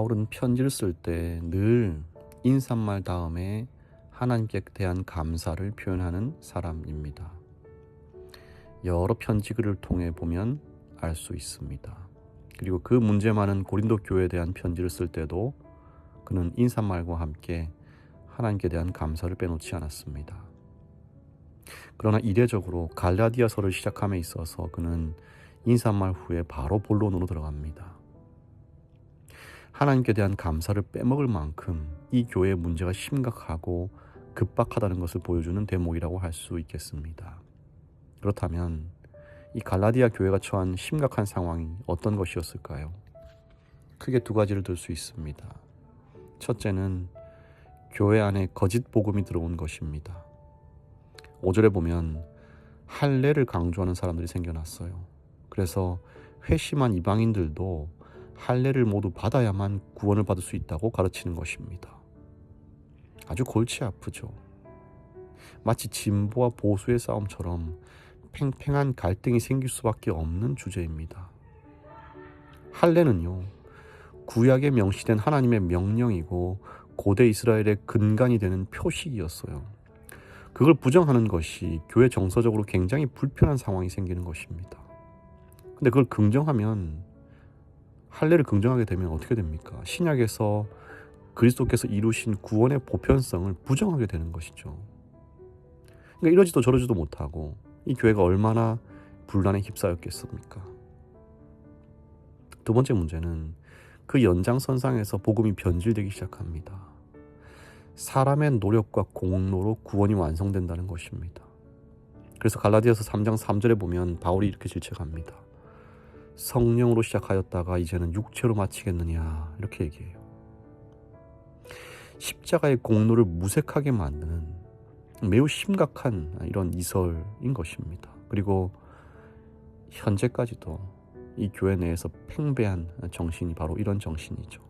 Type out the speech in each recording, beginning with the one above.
바울은 편지를 쓸 때 늘 인사말 다음에 하나님께 대한 감사를 표현하는 사람입니다. 여러 편지글을 통해 보면 알 수 있습니다. 그리고 그 문제 많은 고린도 교회에 대한 편지를 쓸 때도 그는 인사말과 함께 하나님께 대한 감사를 빼놓지 않았습니다. 그러나 이례적으로 갈라디아서를 시작함에 있어서 그는 인사말 후에 바로 본론으로 들어갑니다. 하나님께 대한 감사를 빼먹을 만큼 이 교회의 문제가 심각하고 급박하다는 것을 보여주는 대목이라고 할 수 있겠습니다. 그렇다면 이 갈라디아 교회가 처한 심각한 상황이 어떤 것이었을까요? 크게 두 가지를 들 수 있습니다. 첫째는 교회 안에 거짓 복음이 들어온 것입니다. 5절에 보면 할례를 강조하는 사람들이 생겨났어요. 그래서 회심한 이방인들도 할례를 모두 받아야만 구원을 받을 수 있다고 가르치는 것입니다. 아주 골치 아프죠. 마치 진보와 보수의 싸움처럼 팽팽한 갈등이 생길 수밖에 없는 주제입니다. 할례는요, 구약에 명시된 하나님의 명령이고 고대 이스라엘의 근간이 되는 표식이었어요. 그걸 부정하는 것이 교회 정서적으로 굉장히 불편한 상황이 생기는 것입니다. 근데 그걸 긍정하면, 할례를 긍정하게 되면 어떻게 됩니까? 신약에서 그리스도께서 이루신 구원의 보편성을 부정하게 되는 것이죠. 그러니까 이러지도 저러지도 못하고 이 교회가 얼마나 분란에 휩싸였겠습니까? 두 번째 문제는 그 연장선상에서 복음이 변질되기 시작합니다. 사람의 노력과 공로로 구원이 완성된다는 것입니다. 그래서 갈라디아서 3장 3절에 보면 바울이 이렇게 질책합니다. 성령으로 시작하였다가 이제는 육체로 마치겠느냐, 이렇게 얘기해요. 십자가의 공로를 무색하게 만드는 매우 심각한 이런 이설인 것입니다. 그리고 현재까지도 이 교회 내에서 팽배한 정신이 바로 이런 정신이죠.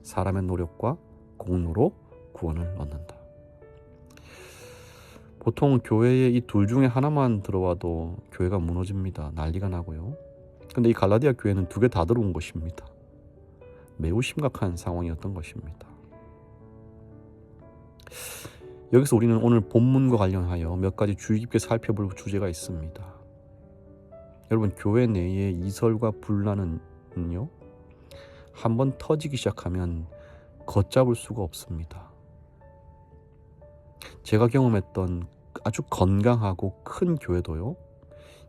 사람의 노력과 공로로 구원을 얻는다. 보통 교회에 이 둘 중에 하나만 들어와도 교회가 무너집니다. 난리가 나고요. 근데 이 갈라디아 교회는 두 개 다 들어온 것입니다. 매우 심각한 상황이었던 것입니다. 여기서 우리는 오늘 본문과 관련하여 몇 가지 주의 깊게 살펴볼 주제가 있습니다. 여러분, 교회 내의 이설과 분란은요, 한번 터지기 시작하면 걷잡을 수가 없습니다. 제가 경험했던 아주 건강하고 큰 교회도요,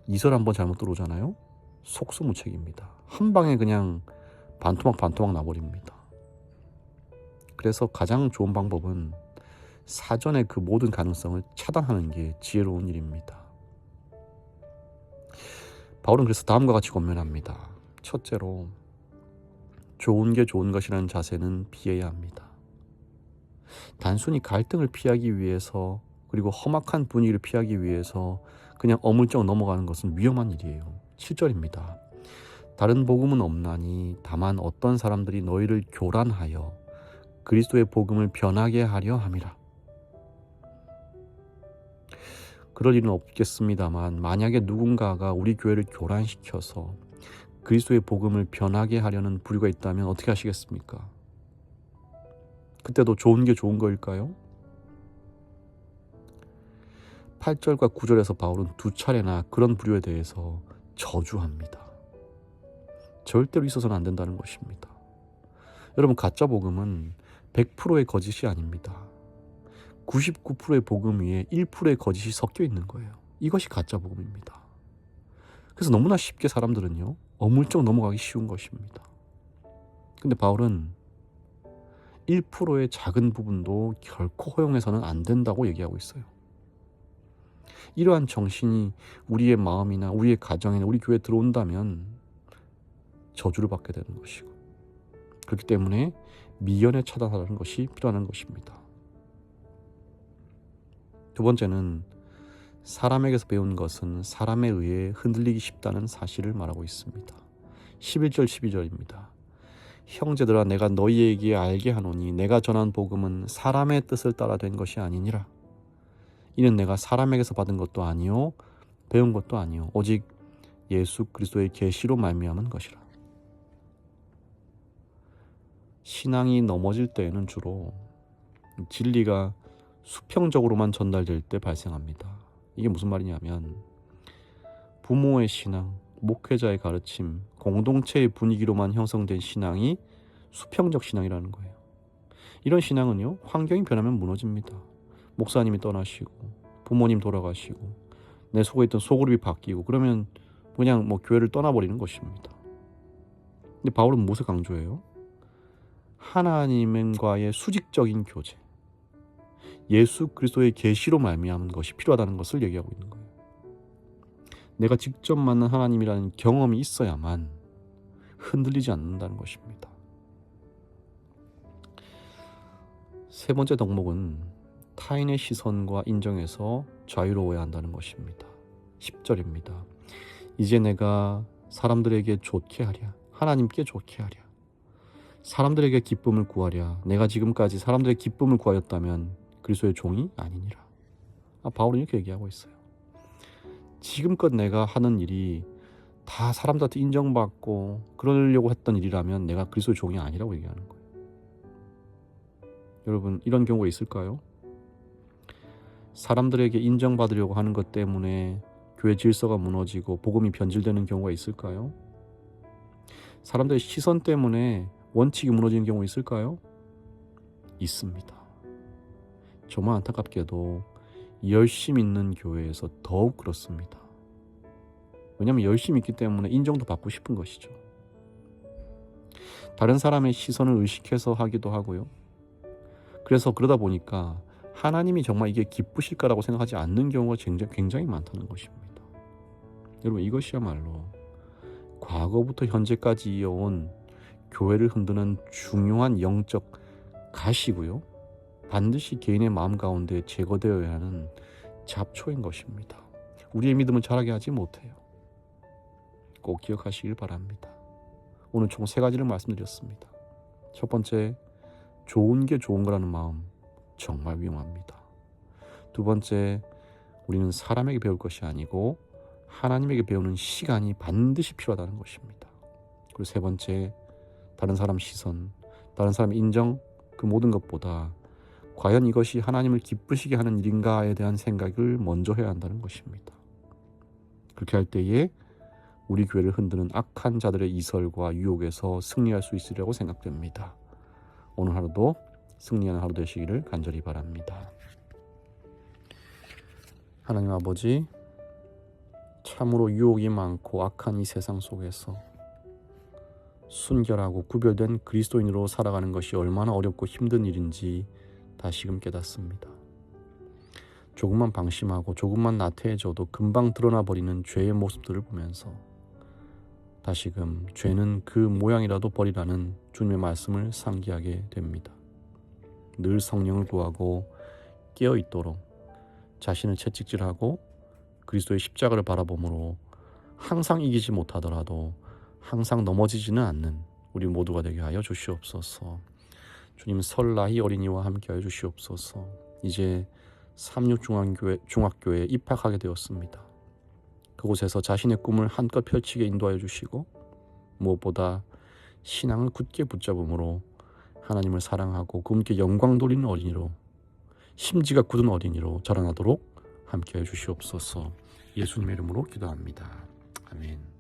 이설 한번 잘못 들어오잖아요, 속수무책입니다. 한 방에 그냥 반토막 나버립니다. 그래서 가장 좋은 방법은 사전에 그 모든 가능성을 차단하는 게 지혜로운 일입니다. 바울은 그래서 다음과 같이 권면합니다. 첫째로, 좋은 게 좋은 것이라는 자세는 피해야 합니다. 단순히 갈등을 피하기 위해서, 그리고 험악한 분위기를 피하기 위해서 그냥 어물쩍 넘어가는 것은 위험한 일이에요. 7절입니다. 다른 복음은 없나니 다만 어떤 사람들이 너희를 교란하여 그리스도의 복음을 변하게 하려 함이라. 그럴 일은 없겠습니다만, 만약에 누군가가 우리 교회를 교란시켜서 그리스도의 복음을 변하게 하려는 부류가 있다면 어떻게 하시겠습니까? 그때도 좋은 게 좋은 거일까요? 8절과 9절에서 바울은 두 차례나 그런 부류에 대해서 저주합니다. 절대로 있어서는 안 된다는 것입니다. 여러분, 가짜 복음은 100%의 거짓이 아닙니다. 99%의 복음 위에 1%의 거짓이 섞여 있는 거예요. 이것이 가짜 복음입니다. 그래서 너무나 쉽게 사람들은요, 어물쩍 넘어가기 쉬운 것입니다. 근데 바울은 1%의 작은 부분도 결코 허용해서는 안 된다고 얘기하고 있어요. 이러한 정신이 우리의 마음이나 우리의 가정이나 우리 교회에 들어온다면 저주를 받게 되는 것이고, 그렇기 때문에 미연에 차단하는 것이 필요한 것입니다. 두 번째는, 사람에게서 배운 것은 사람에 의해 흔들리기 쉽다는 사실을 말하고 있습니다. 11절 12절입니다. 형제들아, 내가 너희에게 알게 하노니 내가 전한 복음은 사람의 뜻을 따라 된 것이 아니니라. 이는 내가 사람에게서 받은 것도 아니요 배운 것도 아니요 오직 예수 그리스도의 계시로 말미암은 것이라. 신앙이 넘어질 때에는 주로 진리가 수평적으로만 전달될 때 발생합니다. 이게 무슨 말이냐면 부모의 신앙, 목회자의 가르침, 공동체의 분위기로만 형성된 신앙이 수평적 신앙이라는 거예요. 이런 신앙은요, 환경이 변하면 무너집니다. 목사님이 떠나시고 부모님 돌아가시고 내 속에 있던 소그룹이 바뀌고 그러면 그냥 교회를 떠나버리는 것입니다. 근데 바울은 무엇을 강조해요? 하나님과의 수직적인 교제, 예수 그리스도의 계시로 말미암은 것이 필요하다는 것을 얘기하고 있는 거예요. 내가 직접 만난 하나님이라는 경험이 있어야만 흔들리지 않는다는 것입니다. 세 번째 덕목은 타인의 시선과 인정에서 자유로워야 한다는 것입니다. 10절입니다. 이제 내가 사람들에게 좋게 하랴, 하나님께 좋게 하랴, 사람들에게 기쁨을 구하랴. 내가 지금까지 사람들의 기쁨을 구하였다면 그리스도의 종이 아니니라. 바울은 이렇게 얘기하고 있어요. 지금껏 내가 하는 일이 다 사람들한테 인정받고 그러려고 했던 일이라면 내가 그리스도의 종이 아니라고 얘기하는 거예요. 여러분, 이런 경우가 있을까요? 사람들에게 인정받으려고 하는 것 때문에 교회 질서가 무너지고 복음이 변질되는 경우가 있을까요? 사람들의 시선 때문에 원칙이 무너지는 경우가 있을까요? 있습니다. 정말 안타깝게도 열심 있는 교회에서 더욱 그렇습니다. 왜냐하면 열심히 있기 때문에 인정도 받고 싶은 것이죠. 다른 사람의 시선을 의식해서 하기도 하고요. 그래서 그러다 보니까 하나님이 정말 이게 기쁘실까라고 생각하지 않는 경우가 굉장히 많다는 것입니다. 여러분, 이것이야말로 과거부터 현재까지 이어온 교회를 흔드는 중요한 영적 가시고요. 반드시 개인의 마음 가운데 제거되어야 하는 잡초인 것입니다. 우리의 믿음을 자라게 하지 못해요. 꼭 기억하시길 바랍니다. 오늘 총 3가지를 말씀드렸습니다. 첫 번째, 좋은 게 좋은 거라는 마음 정말 위험합니다. 두 번째, 우리는 사람에게 배울 것이 아니고 하나님에게 배우는 시간이 반드시 필요하다는 것입니다. 그리고 세 번째, 다른 사람 시선, 다른 사람 인정, 그 모든 것보다 과연 이것이 하나님을 기쁘시게 하는 일인가에 대한 생각을 먼저 해야 한다는 것입니다. 그렇게 할 때에 우리 교회를 흔드는 악한 자들의 이설과 유혹에서 승리할 수 있으리라고 생각됩니다. 오늘 하루도 승리하는 하루 되시기를 간절히 바랍니다. 하나님 아버지, 참으로 유혹이 많고 악한 이 세상 속에서 순결하고 구별된 그리스도인으로 살아가는 것이 얼마나 어렵고 힘든 일인지 다시금 깨닫습니다. 조금만 방심하고 조금만 나태해져도 금방 드러나 버리는 죄의 모습들을 보면서 다시금 죄는 그 모양이라도 버리라는 주님의 말씀을 상기하게 됩니다. 늘 성령을 구하고 깨어있도록 자신을 채찍질하고 그리스도의 십자가를 바라봄으로 항상 이기지 못하더라도 항상 넘어지지는 않는 우리 모두가 되게 하여 주시옵소서. 주님, 설라희 어린이와 함께 하여 주시옵소서. 이제 삼육중학교에 입학하게 되었습니다. 그곳에서 자신의 꿈을 한껏 펼치게 인도하여 주시고 무엇보다 신앙을 굳게 붙잡음으로 하나님을 사랑하고 그분께 영광 돌리는 어린이로, 심지가 굳은 어린이로 자라나도록 함께해 주시옵소서. 예수님의 이름으로 기도합니다. 아멘.